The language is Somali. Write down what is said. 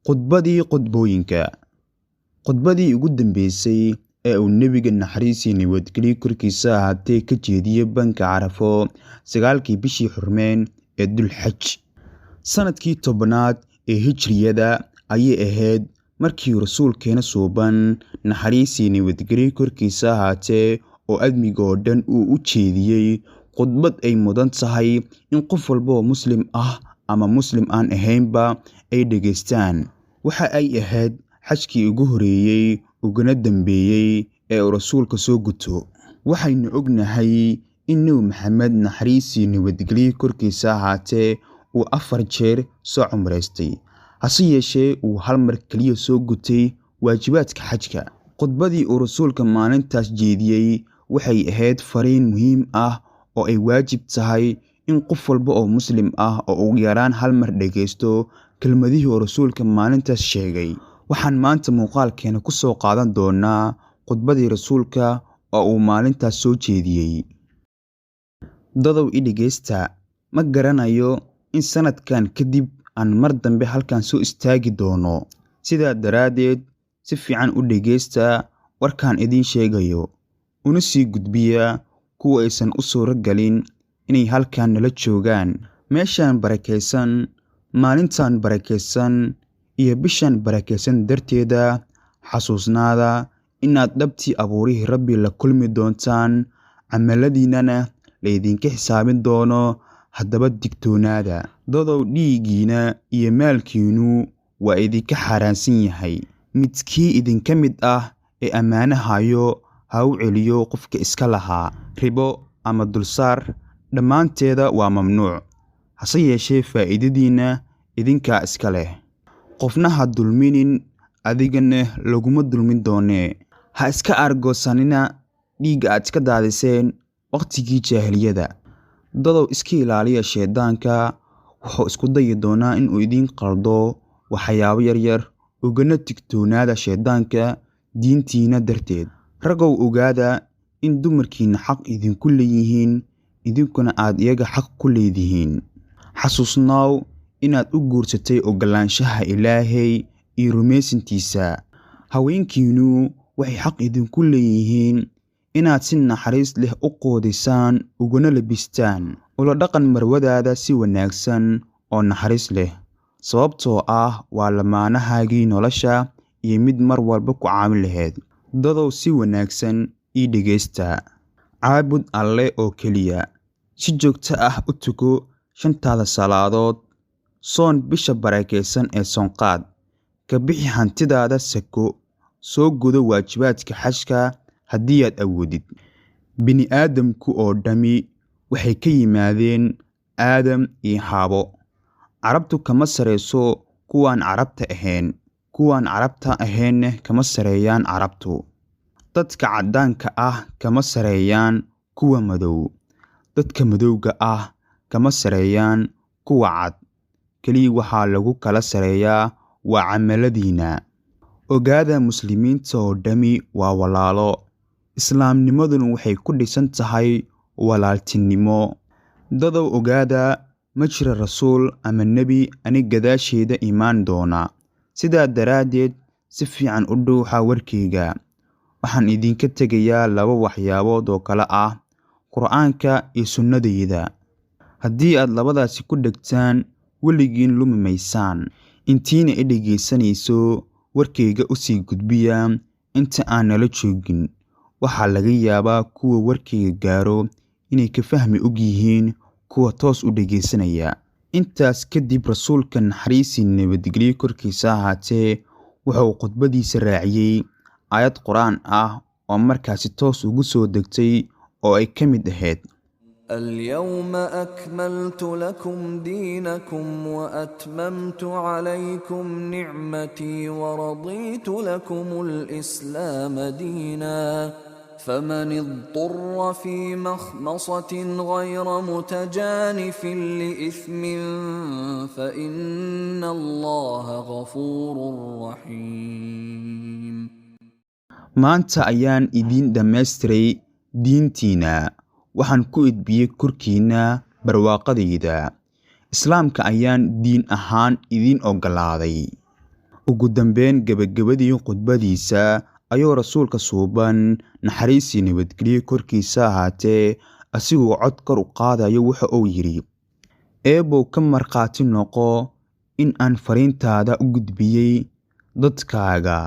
Khudbadii khudbooyinka. Khudbadii ugu dambeysay ee uu Nebiga naxariis iyo nabadgelyo korkiisa ahaatee ka jeediyay Banka Carafo 9kii bishii Xurmeyn ee Dulxaj. Sanadkii 10aad ee Hijriyada ayay ahayd markii Rasuulkeena suuban naxariis iyo nabadgelyo korkiisa ahaatee oo aadmiga oo dhan uu u jeediyay khudbad ay mudan tahay in qof walba oo Muslim ah ama Muslim aan ahaynba ay dhageystaan. Waxa ay ahayd xajkii ugu horeeyay uguna dambeeyay ee uu Rasuulka soo guto. Waxaynu ognahay in Nabi Maxamed naxariis iyo nabadgelyo korkiisa ahaatee uu 4 jeer soo cumreystay, hase yeeshee uu hal mar kaliya soo gutay waajibaadka xajka. Khudbadii uu Rasuulka maalintaas jeediyay waxay ahayd fariin muhiim ah oo ay waajib tahay in qof walba oo Muslim ah oo ugu yaraan hal mar dhageysto kelmadihii uu Rasuulka maalintaas sheegay. Waxaan maanta muuqaalkeena ku soo qaadan doonaa khudbadii Rasuulka oo uu maalintaas soo jeediyay. Dadow i dhageysta, ma garanayo in sanadkan kadib aan mar dambe halkan soo istaagi doono. Sidaa daraaddeed, si fiican u dhageysta warkaan idiin sheegayo, una sii gudbiya kuwa aysan u suuro galin inay halkan nala joogaan. Meeshaan barakeysan, maalintan barakeysan iyo bishan barakeysan darteeda xasuusnaada inaad dhabtii abuurihii Rabbi la kulmi doontaan, camaladiinana laydinka xisaabin doono. Haddaba digtoonaada. Dadow dhiigiina iyo maalkiinu waa idinka xaaraansan yahay. Midkii idinka mid ah ee ammaano hayo ha u celiyo qofka iska lahaa. Ribo ama dulsaar dhammaanteeda waa mamnuuc, hase yeeshee faa'iidadiina idinkaa iska leh. Qofna ha dulminin, adigana laguma dulmin doonee. Ha iska argoosanina dhiigga aad iska daadiseen waqtigii jaahiliyada. Dadow iska ilaaliya shaydaanka, wuxuu isku dayi doonaa inuu idin qaldo waxyaabo yaryar. Ugana digtoonaada shaydaanka diintiina darteed. Ragow ogaada in dumarkiina xaq idinku leeyihiin, idinkuna aad iyaga xaq ku leedihiin. Xasuusnaaw inaad u guursatay ogolaanshaha Ilaahay iyo rumaysantiisa. Haweenkiinu waxay xaq idinku leeyihiin inaad si naxariis leh u qoodisaan uguna labistaan. Ula dhaqan marwadaada si wanaagsan oo naxariis leh, sababtoo ah waa lamaanahaagii nolosha iyo mid mar walba ku caawin lahayd. Dadow si wanaagsan ii dhageysta. Caabud Alle oo keliya. Si joogto ah u tuko 5 salaadood. Soon bisha barakeysan ee Soonqaad. Ka bixi hantidaada sako. Soo gudo waajibaadka xajka haddii aad awoodid. Bini'aadamku oo dhami waxay ka yimaadeen Aadam iyo Xaawo. Carabtu kama sareyso kuwaan Carabta ahayn. Kuwaan Carabta ahaynna kama sareeyaan Carabtu. Dadka caddaanka ah kama sareeyaan kuwa madow. Dadka madowga ah kama sareeyaan kuwa cad. Kaliya waxaa lagu kala sareeyaa waa camaladiina. Ogaada Muslimiinta oo dhami waa walaalo. Islaamnimaduna waxay ku dhisan tahay walaaltinimo. Dadow ogaada ma jiro rasuul ama nebi ani gadaasheeda imaan doona. Sidaa daraaddeed, si fiican u dhuuxa warkayga. Waxaan idinka tegayaa 2 waxyaabood oo kala ah Qur'aanka iyo sunnadayda. Haddii aad labadaasi ku dhegtaan, weligiin lumi maysaan. Intiina i dhageysanayso, warkayga u sii gudbiya inta aan nala joogin. Waxaa laga yaabaa kuwa warkayga gaaro inay ka fahmi og yihiin kuwa toos u dhageysanaya. Intaas kadib Rasuulka naxariis iyo nabadgelyo korkiisa ahaatee wuxuu khudbadiisa raaciyay aayad Qur'aan ah oo markaasi toos ugu soo degtay oo ay ka mid ahayd: اليوم أكملت لكم دينكم وأتممت عليكم نعمتي ورضيت لكم الإسلام دينا فمن اضطر في مخمصة غير متجانف لإثم فإن الله غفور رحيم. Maanta ayaan idin dhammaystiray diintiina. Waxaan ku idbiyey korkiina barwaaqadayda. Islaamka ayaan diin ahaan idin ogolaaday. ugu dambeyn gabagabadii khudbadiisa ayuu rasuulka suuban naxariis iyo nabadgelyo korkiisa ahaatee asigoo cod kor u qaadayo waxa uu yidhi: eebow ka markhaati noqo in aan fariintaada u gudbiyey dadkaaga